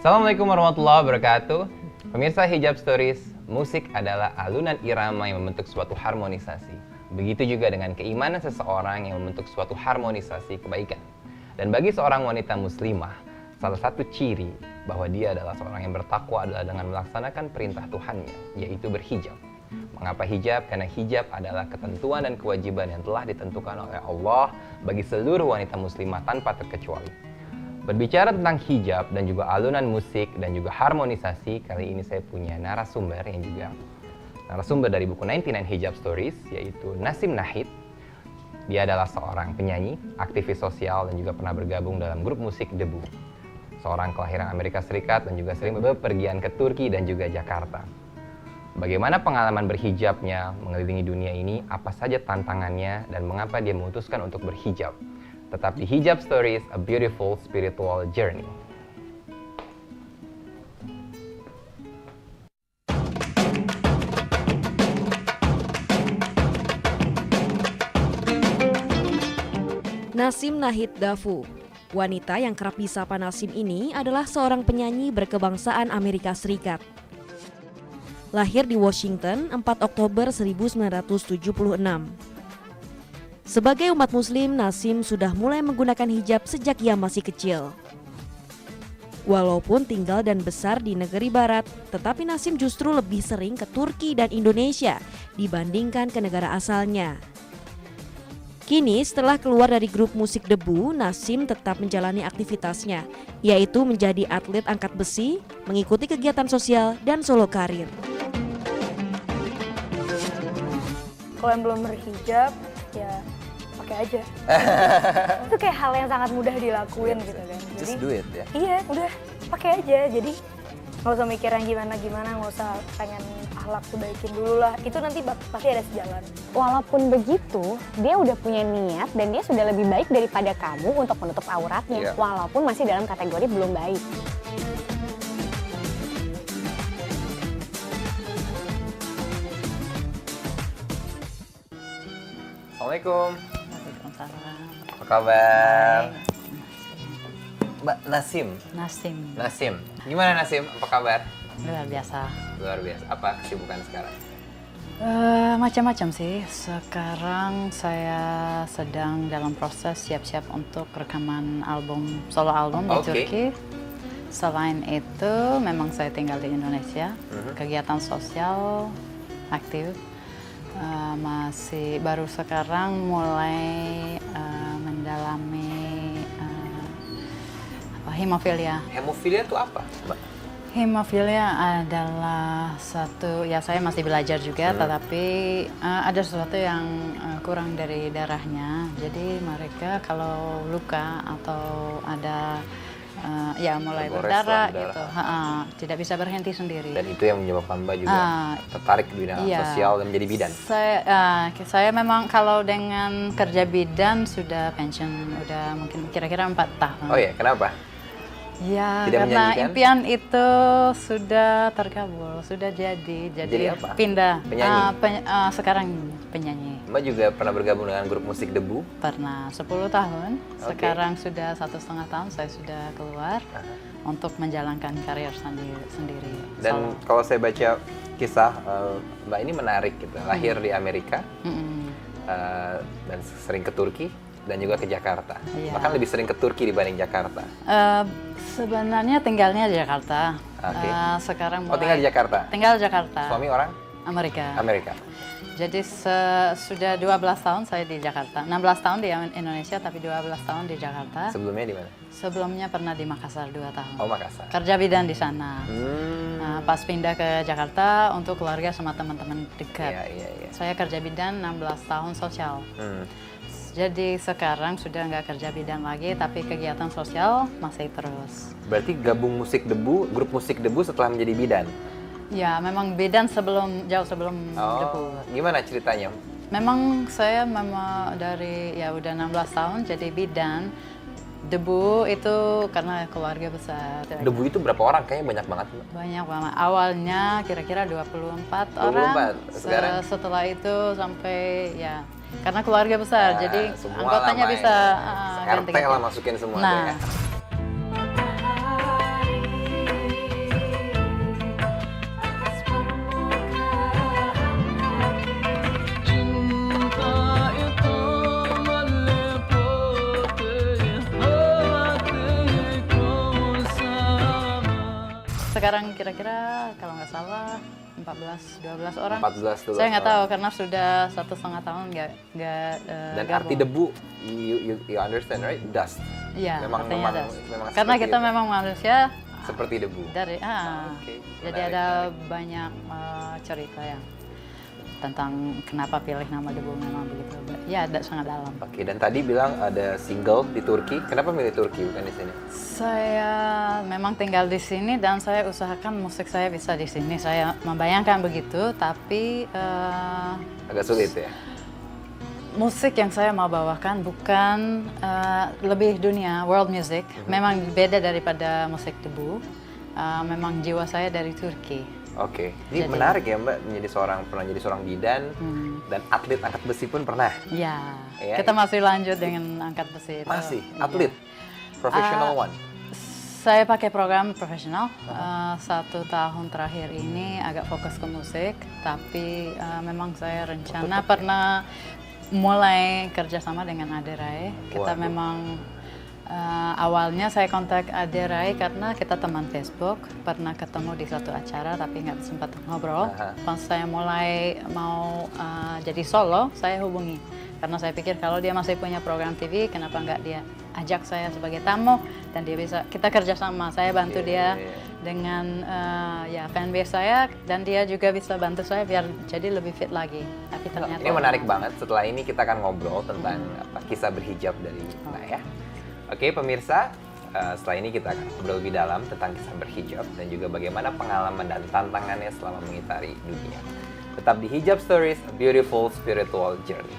Assalamualaikum warahmatullahi wabarakatuh. Pemirsa Hijab Stories, musik adalah alunan irama yang membentuk suatu harmonisasi. Begitu juga dengan keimanan seseorang yang membentuk suatu harmonisasi kebaikan. Dan bagi seorang wanita muslimah, salah satu ciri bahwa dia adalah seorang yang bertakwa adalah dengan melaksanakan perintah Tuhannya, yaitu berhijab. Mengapa hijab? Karena hijab adalah ketentuan dan kewajiban yang telah ditentukan oleh Allah bagi seluruh wanita muslimah tanpa terkecuali. Berbicara tentang hijab dan juga alunan musik dan juga harmonisasi, kali ini saya punya narasumber yang juga narasumber dari buku 99 Hijab Stories, yaitu Nasim Nahid. Dia adalah seorang penyanyi, aktivis sosial, dan juga pernah bergabung dalam grup musik Debu. Seorang kelahiran Amerika Serikat dan juga sering bepergian ke Turki dan juga Jakarta. Bagaimana pengalaman berhijabnya mengelilingi dunia ini, apa saja tantangannya, dan mengapa dia memutuskan untuk berhijab. Tetap di Hijab Stories, a beautiful spiritual journey. Nasim Nahid Dafu. Wanita yang kerap disapa Nasim ini adalah seorang penyanyi berkebangsaan Amerika Serikat. Lahir di Washington 4 Oktober 1976. Sebagai umat muslim, Nasim sudah mulai menggunakan hijab sejak ia masih kecil. Walaupun tinggal dan besar di negeri barat, tetapi Nasim justru lebih sering ke Turki dan Indonesia dibandingkan ke negara asalnya. Kini setelah keluar dari grup musik Debu, Nasim tetap menjalani aktivitasnya, yaitu menjadi atlet angkat besi, mengikuti kegiatan sosial, dan solo karir. Kalau yang belum berhijab, ya pakai aja. Itu kayak hal yang sangat mudah dilakuin gitu kan. Just do it ya? Iya, udah pakai aja. Jadi nggak usah mikir yang gimana-gimana, nggak usah pengen akhlak baikin dulu lah. Itu nanti pasti ada sejalan. Walaupun begitu, dia udah punya niat dan dia sudah lebih baik daripada kamu untuk menutup auratnya, walaupun masih dalam kategori belum baik. Assalamualaikum. Apa kabar? Mbak Nasim. Nasim. Gimana Nasim? Apa kabar? Luar biasa. Luar biasa. Apa kesibukan sekarang? Macam-macam sih. Sekarang saya sedang dalam proses siap-siap untuk rekaman solo album di Turki. Selain itu, memang saya tinggal di Indonesia. Kegiatan sosial aktif. Masih baru sekarang mulai mendalami hemofilia. Hemofilia itu apa, Mbak? Hemofilia adalah satu, ya saya masih belajar juga, tetapi ada sesuatu yang kurang dari darahnya. Jadi mereka kalau luka atau ada mulai berdarah gitu, tidak bisa berhenti sendiri. Dan itu yang menyebabkan Mbak juga tertarik di bidang sosial dan menjadi bidan. Saya memang kalau dengan kerja bidan sudah pensiun, udah mungkin kira-kira 4 tahun. Oh iya, kenapa? Ya, Tidak karena menjanjikan? impian itu sudah terkabul, sudah jadi apa? Pindah. Penyanyi? Sekarang penyanyi. Mbak juga pernah bergabung dengan grup musik Debu? Pernah 10 tahun, sekarang sudah 1,5 tahun saya sudah keluar untuk menjalankan karir sendiri. Dan kalau saya baca kisah Mbak ini menarik gitu, lahir di Amerika dan sering ke Turki dan juga ke Jakarta. Bahkan lebih sering ke Turki dibanding Jakarta. Sebenarnya tinggalnya di Jakarta. Sekarang mulai tinggal di Jakarta? Tinggal di Jakarta. Suami orang? Amerika. Jadi sudah 12 tahun saya di Jakarta. 16 tahun di Indonesia, tapi 12 tahun di Jakarta. Sebelumnya di mana? Sebelumnya pernah di Makassar 2 tahun. Oh, Makassar. Kerja bidan di sana. Pas pindah ke Jakarta untuk keluarga sama teman-teman dekat. Iya. Saya kerja bidan 16 tahun sosial. Jadi sekarang sudah nggak kerja bidan lagi, tapi kegiatan sosial masih terus. Berarti gabung musik Debu, grup musik Debu setelah menjadi bidan? Ya, memang bidan jauh sebelum Debu. Gimana ceritanya? Memang saya dari udah 16 tahun jadi bidan. Debu itu karena keluarga besar. Debu itu berapa orang? Kayaknya banyak banget. Banyak banget. Awalnya kira-kira 24 orang. Sekarang? Setelah itu sampai karena keluarga besar, jadi anggotanya bisa RT lah masukin semua. Nah, sekarang kira-kira kalau nggak salah 14-12 orang. 14 Saya nggak orang. tahu karena sudah 1,5 tahun nggak Dan gabung. arti debu, you understand right? Dust. Iya, memang artinya memang dust. memang Karena seperti kita itu. memang manusia Seperti debu. dari Oke, jadi menarik, ada menarik. banyak cerita yang tentang kenapa pilih nama debu memang begitu. Ya, ada sangat dalam. Oke, dan tadi bilang ada single di Turki. Kenapa milih Turki bukan di sini? Saya memang tinggal di sini dan saya usahakan musik saya bisa di sini. Saya membayangkan begitu, tapi Agak sulit ya. musik yang saya mau bawakan bukan lebih dunia world music. Memang beda daripada musik debu. Memang jiwa saya dari Turki. Oke, ini Jadi- menarik ya Mbak pernah jadi seorang bidan dan atlet angkat besi pun pernah. Ya, Ya, kita masih lanjut dengan angkat besi. itu. Masih Iya. atlet, professional one. Saya pakai program profesional. 1 tahun terakhir ini agak fokus ke musik, tapi memang saya rencana pernah mulai kerjasama dengan Ade Rai. Kita Waduh. memang awalnya saya kontak Ade Rai karena kita teman Facebook, pernah ketemu di satu acara tapi nggak sempat ngobrol. Aha. Pas saya mulai mau jadi solo, saya hubungi karena saya pikir kalau dia masih punya program TV, kenapa nggak dia ajak saya sebagai tamu dan dia bisa kita kerjasama. Saya bantu dia dengan ya fanbase saya dan dia juga bisa bantu saya biar jadi lebih fit lagi. Tapi ternyata Ini menarik banget. Setelah ini kita akan ngobrol tentang kisah berhijab dari Mbak ya. Oke pemirsa, setelah ini kita akan ngobrol lebih dalam tentang kisah berhijab dan juga bagaimana pengalaman dan tantangannya selama mengitari dunia. Tetap di Hijab Stories, a beautiful spiritual journey.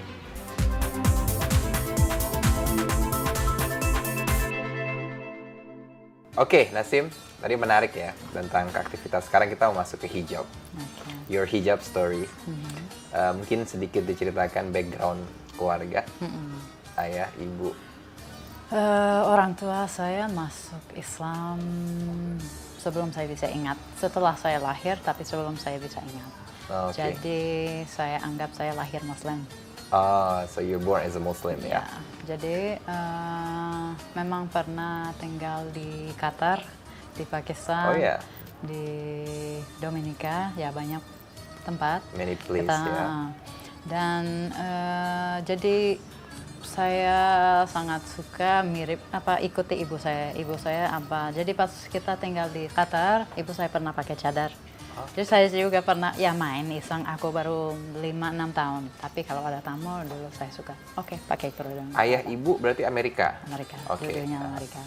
Oke, Nasim, tadi menarik ya tentang aktivitas. Sekarang kita mau masuk ke hijab. Oke. Your hijab story. Mungkin sedikit diceritakan background keluarga, ayah, ibu. Orang tua saya masuk Islam sebelum saya bisa ingat. Setelah saya lahir, tapi sebelum saya bisa ingat. Oke. Jadi saya anggap saya lahir Muslim. So you're born as a Muslim ya? Ya, jadi memang pernah tinggal di Qatar, di Pakistan, Oh ya, di Dominika, ya banyak tempat. many place Kita, ya. Dan jadi saya sangat suka ikuti ibu saya. Ibu saya apa? Jadi pas kita tinggal di Qatar, ibu saya pernah pakai cadar. Jadi saya juga pernah ya main iseng. Aku baru 5-6 tahun. Tapi kalau ada tamu dulu saya suka. Oke, pakai kerudung. Ayah ibu berarti Amerika? Amerika, Oke. dulunya Amerika.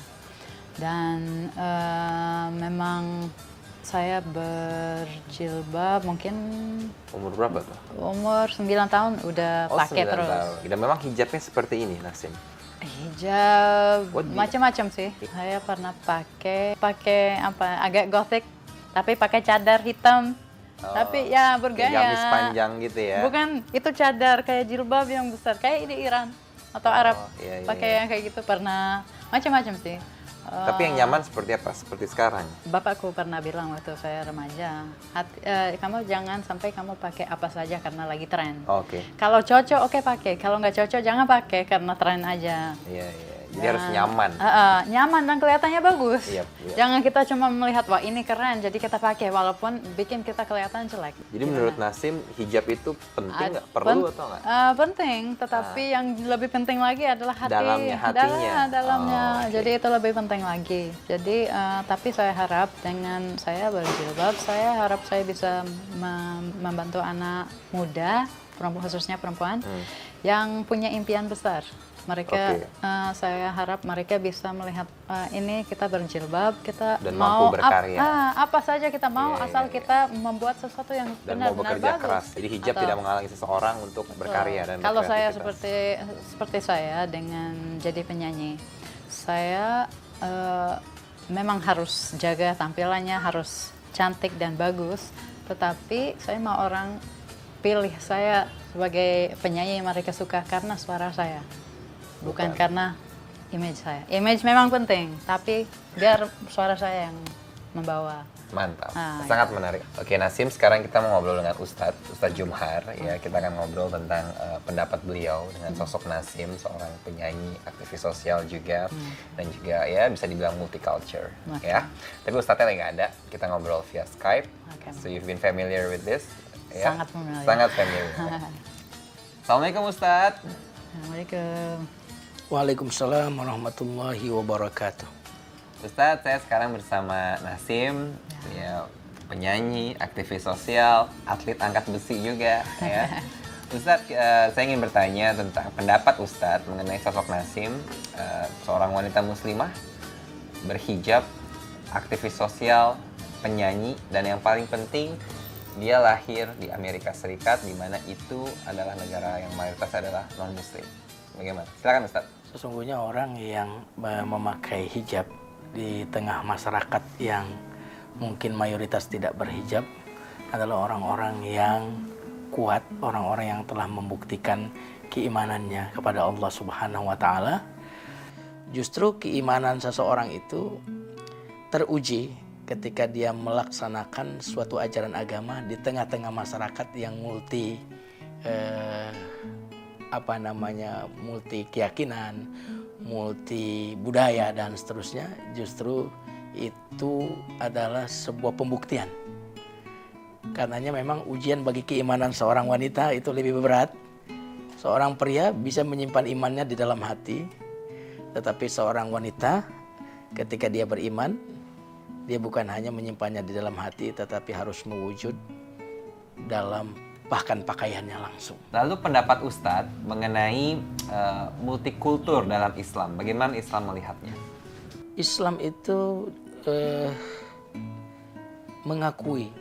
Dan memang saya berjilbab mungkin Umur berapa tuh? umur 9 tahun udah pakai 9 terus. tahun. Dan memang hijabnya seperti ini, Nasim. Hijab What do you- macam-macam sih. Saya pernah pakai apa agak gothic tapi pakai cadar hitam. Tapi ya Kayak bergaya. gamis panjang gitu ya? Bukan, itu cadar kayak jilbab yang besar kayak di Iran atau Arab. iya, iya, Pakai iya. yang kayak gitu pernah macam-macam sih. Tapi yang nyaman seperti apa? Seperti sekarang? Bapakku pernah bilang waktu saya remaja, kamu jangan sampai kamu pakai apa saja karena lagi tren. Oke. Kalau cocok oke pakai, kalau nggak cocok jangan pakai karena tren aja. Iya, iya. Jadi harus nyaman. Nyaman dan kelihatannya bagus. Iya, iya. Jangan kita cuma melihat wah ini keren jadi kita pakai walaupun bikin kita kelihatan jelek. Jadi menurut Nasim, hijab itu penting nggak? Perlu atau nggak? Penting, tetapi yang lebih penting lagi adalah hati. Dalamnya, hatinya. Dalamnya. Oh, oke. Jadi itu lebih penting lagi. Jadi tapi saya harap dengan saya berjilbab, saya harap saya bisa membantu anak muda, khususnya perempuan, yang punya impian besar. Mereka, Oke. saya harap mereka bisa melihat ini kita berjilbab, kita Dan mau mampu berkarya. apa saja kita mau, Iya, asal iya, kita membuat sesuatu yang Dan mau benar-benar bekerja bagus. keras. Jadi hijab Atau- tidak menghalangi seseorang untuk berkarya dan Kalau saya berkreativitas. seperti saya dengan jadi penyanyi, saya memang harus jaga tampilannya, harus cantik dan bagus. Tetapi saya mau orang pilih saya sebagai penyanyi yang mereka suka karena suara saya, bukan karena image saya. Image memang penting, tapi biar suara saya yang membawa. Mantap, Ah, sangat menarik. Oke Nasim, sekarang kita mau ngobrol dengan Ustadz Jumhar. Ya, kita akan ngobrol tentang pendapat beliau dengan sosok Nasim, seorang penyanyi, aktivis sosial juga, dan juga ya bisa dibilang multicultural. Ya, tapi Ustadznya lagi nggak ada. Kita ngobrol via Skype. Okay. So you've been familiar with this? Ya? Sangat familiar. Sangat familiar. Assalamualaikum Ustadz. Assalamualaikum. Waalaikumsalam warahmatullahi wabarakatuh. Ustadz, saya sekarang bersama Nasim, ya, penyanyi, aktivis sosial, atlet angkat besi juga. Ya. Ustadz, saya ingin bertanya tentang pendapat Ustadz mengenai sosok Nasim, seorang wanita muslimah, berhijab, aktivis sosial, penyanyi, dan yang paling penting, dia lahir di Amerika Serikat, di mana itu adalah negara yang mayoritas adalah non-muslim. Bagaimana? Silakan Ustadz. Sesungguhnya orang yang memakai hijab di tengah masyarakat yang mungkin mayoritas tidak berhijab adalah orang-orang yang kuat, orang-orang yang telah membuktikan keimanannya kepada Allah Subhanahu wa taala. Justru keimanan seseorang itu teruji ketika dia melaksanakan suatu ajaran agama di tengah-tengah masyarakat yang multi multi keyakinan, multi budaya dan seterusnya. Justru itu adalah sebuah pembuktian. Karenanya memang ujian bagi keimanan seorang wanita itu lebih berat. Seorang pria bisa menyimpan imannya di dalam hati, tetapi seorang wanita ketika dia beriman, dia bukan hanya menyimpannya di dalam hati, tetapi harus mewujud dalam bahkan pakaiannya langsung. Lalu pendapat Ustadz mengenai multikultur dalam Islam, bagaimana Islam melihatnya? Islam itu mengakui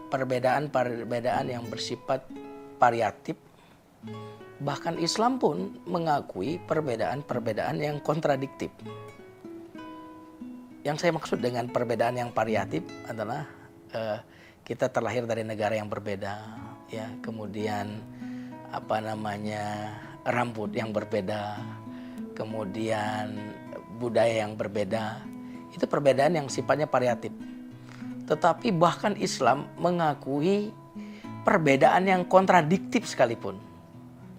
perbedaan-perbedaan yang bersifat variatif. Bahkan Islam pun mengakui perbedaan-perbedaan yang kontradiktif. Yang saya maksud dengan perbedaan yang variatif adalah kita terlahir dari negara yang berbeda, ya, kemudian rambut yang berbeda, kemudian budaya yang berbeda. Itu perbedaan yang sifatnya variatif. Tetapi bahkan Islam mengakui perbedaan yang kontradiktif sekalipun.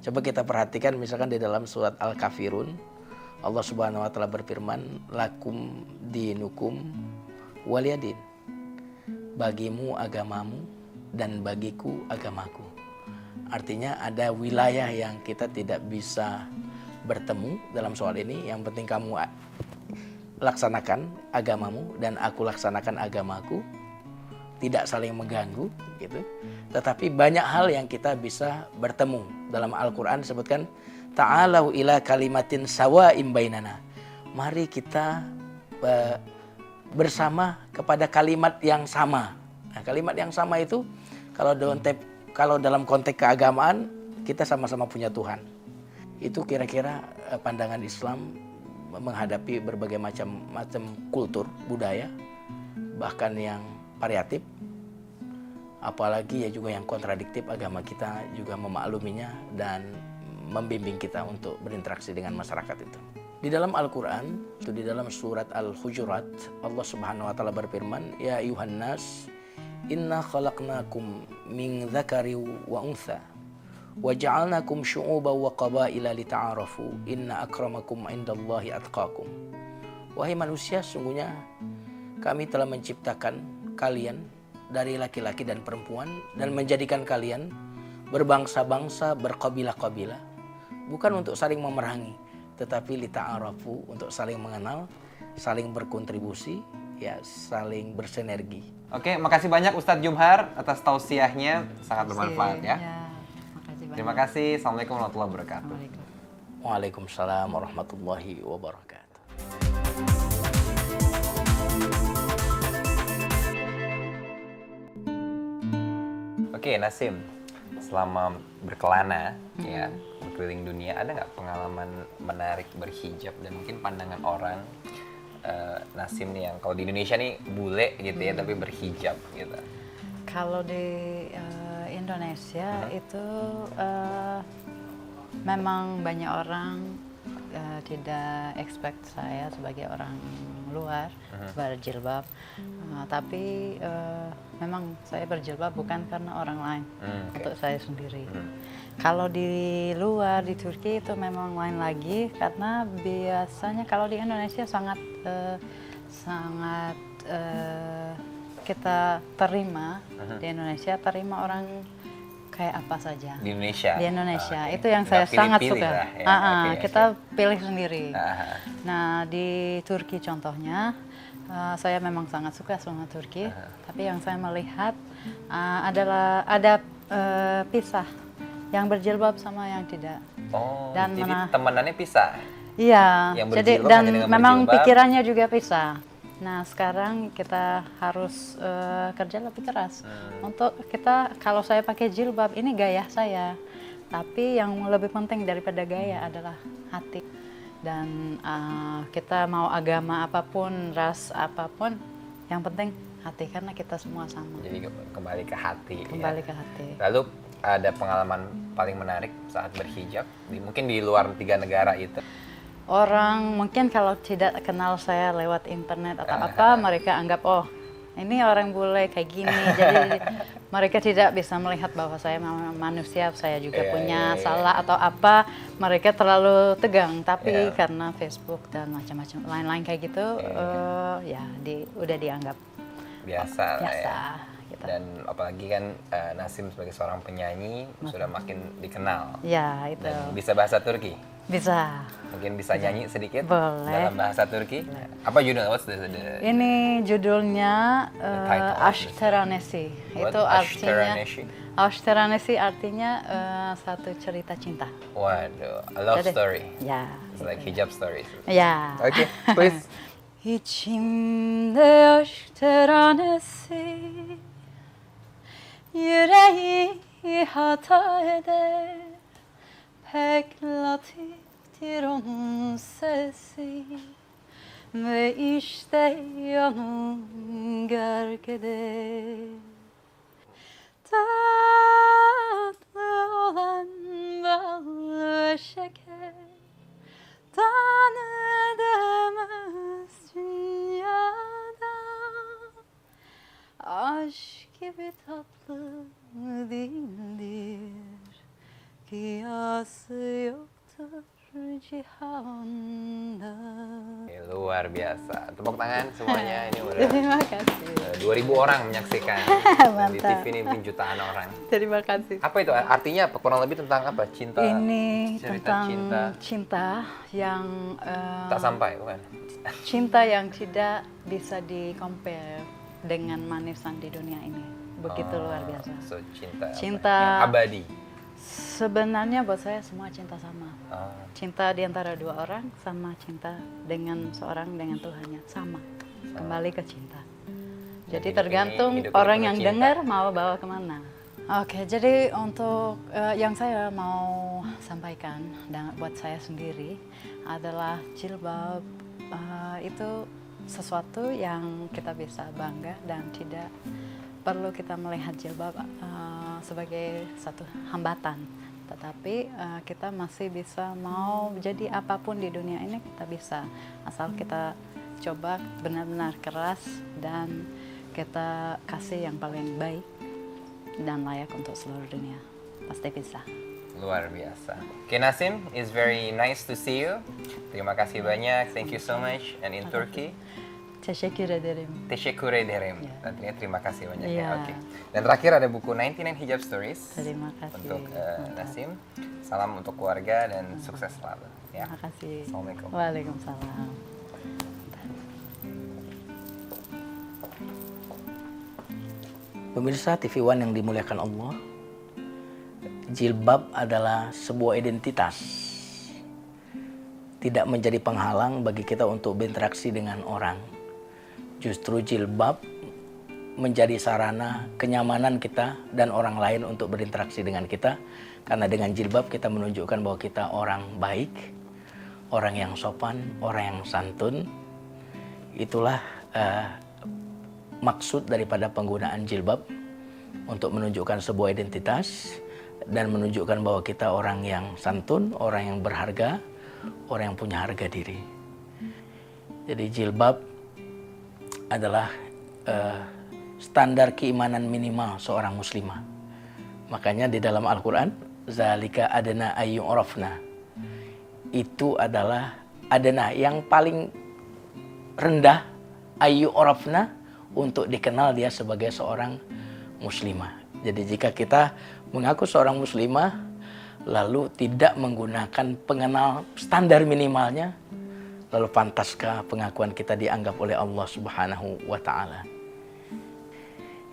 Coba kita perhatikan misalkan di dalam surat Al-Kafirun, Allah Subhanahu wa taala berfirman, lakum dinukum waliyadin. Bagimu agamamu dan bagiku agamaku. Artinya ada wilayah yang kita tidak bisa bertemu dalam soal ini. Yang penting kamu laksanakan agamamu dan aku laksanakan agamaku. Tidak saling mengganggu gitu. Tetapi banyak hal yang kita bisa bertemu. Dalam Al-Quran disebutkan ta'alau ila kalimatin sawa'im bainana. Mari kita bersama kepada kalimat yang sama. Nah, kalimat yang sama itu kalau dalam konteks keagamaan kita sama-sama punya Tuhan. Itu kira-kira pandangan Islam menghadapi berbagai macam kultur, budaya, bahkan yang variatif, apalagi ya juga yang kontradiktif. Agama kita juga memakluminya dan membimbing kita untuk berinteraksi dengan masyarakat itu. Di dalam Al-Quran, itu di dalam surat Al-Hujurat, Allah Subhanahu wa taala berfirman, ya ayuhan nas, inna khalaqnakum min dzakari wa untha wa ja'alnakum syu'uban wa qabaila lita'arafu inna akramakum 'indallahi atqakum. Wahai manusia, sungguhnya kami telah menciptakan kalian dari laki-laki dan perempuan dan menjadikan kalian berbangsa-bangsa, berkabilah-kabilah, bukan untuk saling memerangi, tetapi lita'arafu, untuk saling mengenal, saling berkontribusi, ya, saling bersinergi. Oke, makasih banyak Ustadz Jumhar atas tausiahnya, sangat bermanfaat ya. Makasih banyak. Terima kasih. Assalamualaikum warahmatullahi wabarakatuh. Assalamualaikum. Waalaikumsalam warahmatullahi wabarakatuh. Oke, Nasim, selama berkelana ya berkeliling dunia, ada nggak pengalaman menarik berhijab dan mungkin pandangan orang Nasim nih yang kalau di Indonesia nih bule gitu ya, tapi berhijab gitu? Kalau di Indonesia itu memang banyak orang tidak expect saya sebagai orang luar berjilbab, tapi memang saya berjilbab bukan karena orang lain, untuk saya sendiri. Kalau di luar di Turki itu memang lain lagi, karena biasanya kalau di Indonesia sangat kita terima di Indonesia, terima orang kayak apa saja Di Indonesia. di Indonesia. Oke. Itu yang Nggak saya sangat pilih-pilih suka. lah ya. Oke, Kita pilih sendiri. Aha. Nah, di Turki contohnya, saya memang sangat suka sama Turki, tapi yang saya melihat adalah ada pisah yang berjilbab sama yang tidak. Oh, Dan jadi mana- temenannya pisah. Iya, Yang jadi berjilbab dan hanya dengan memang berjilbab. pikirannya juga pisah. Nah, sekarang kita harus kerja lebih keras untuk kita. Kalau saya pakai jilbab, ini gaya saya, tapi yang lebih penting daripada gaya adalah hati. Dan kita mau agama apapun, ras apapun, yang penting hati, karena kita semua sama. Jadi kembali ke hati. Kembali ya. ke hati. Lalu ada pengalaman paling menarik saat berhijab, mungkin di luar 3 negara itu. Orang mungkin kalau tidak kenal saya lewat internet atau apa, mereka anggap, oh ini orang bule kayak gini. Jadi mereka tidak bisa melihat bahwa saya manusia, saya juga punya salah atau apa. Mereka terlalu tegang, tapi karena Facebook dan macam-macam lain-lain kayak gitu, ya udah dianggap Biasa lah ya. gitu. Dan apalagi kan Nasim sebagai seorang penyanyi sudah makin dikenal. Ya itu Dan bisa bahasa Turki. bisa. Mungkin bisa nyanyi sedikit Boleh. dalam bahasa Turki. Apa judulnya? What's the Ini judulnya title of Aşk this? Teranesi. What? Itu Aşk artinya Teranesi? Aşk Teranesi artinya satu cerita cinta. Waduh, a love Jadi, story. Ya. It's like hijab stories. Ya. Oke, please. İçimde aşk teranesi, yüreği hata eder. Pek latiftir onun sesi ve işte yanım gerk eder. Tatlı olan bal ve şeker tanıdığımız dünyada aşk gibi tatlı değildir, kıyası yoktur cihanda. Luar biasa. Tepuk tangan semuanya. Ini udah Terima kasih. 2000 orang menyaksikan. Dan di TV ini mungkin jutaan orang. Terima kasih. Apa itu? Artinya apa? Kurang lebih tentang apa? Cinta. Ini cerita tentang cinta. cinta yang Tak sampai, bukan? cinta yang tidak bisa di-compare dengan manisan di dunia ini. Begitu luar biasa. So, cinta. Cinta- Yang abadi. Sebenarnya buat saya semua cinta sama. Oh, Cinta di antara dua orang sama cinta dengan seorang dengan Tuhannya sama. Kembali ke cinta. Jadi hidup tergantung ini orang penuh yang cinta. dengar mau bawa kemana. Oke, jadi untuk yang saya mau sampaikan dan buat saya sendiri adalah jilbab itu sesuatu yang kita bisa bangga dan tidak perlu kita melihat jilbab sebagai satu hambatan. Tetapi kita masih bisa mau jadi apapun di dunia ini kita bisa, asal kita coba benar-benar keras dan kita kasih yang paling baik dan layak untuk seluruh dunia. Pasti bisa. luar biasa. Oke, Nasim, it's very nice to see you. Terima kasih banyak. Thank you so much. And in Turkey, Teşekkür ederim. teşekkür ederim. Artinya terima kasih banyak ya. Iya. Oke. Dan terakhir ada buku 99 Hijab Stories. Terima kasih. Untuk Nasim. Salam untuk keluarga dan sukses selalu. Ya. Terima kasih. Assalamualaikum. Waalaikumsalam. Pemirsa TV One yang dimuliakan Allah, jilbab adalah sebuah identitas. Tidak menjadi penghalang bagi kita untuk berinteraksi dengan orang. Justru jilbab menjadi sarana kenyamanan kita dan orang lain untuk berinteraksi dengan kita. Karena dengan jilbab kita menunjukkan bahwa kita orang baik, orang yang sopan, orang yang santun. Itulah maksud daripada penggunaan jilbab, untuk menunjukkan sebuah identitas dan menunjukkan bahwa kita orang yang santun, orang yang berharga, orang yang punya harga diri. Jadi jilbab adalah standar keimanan minimal seorang muslimah. Makanya di dalam Al-Quran, zalika adna ayyu'rafna, itu adalah adna yang paling rendah, ayyu'rafna, untuk dikenal dia sebagai seorang muslimah. Jadi jika kita mengaku seorang muslimah lalu tidak menggunakan pengenal standar minimalnya, lalu pantaskah pengakuan kita dianggap oleh Allah Subhanahu wa Ta'ala?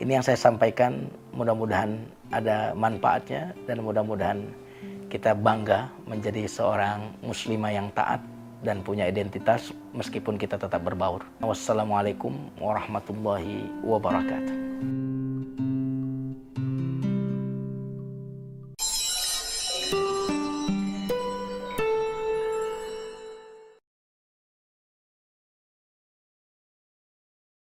Ini yang saya sampaikan, mudah-mudahan ada manfaatnya dan mudah-mudahan kita bangga menjadi seorang muslimah yang taat dan punya identitas meskipun kita tetap berbaur. Wassalamualaikum warahmatullahi wabarakatuh.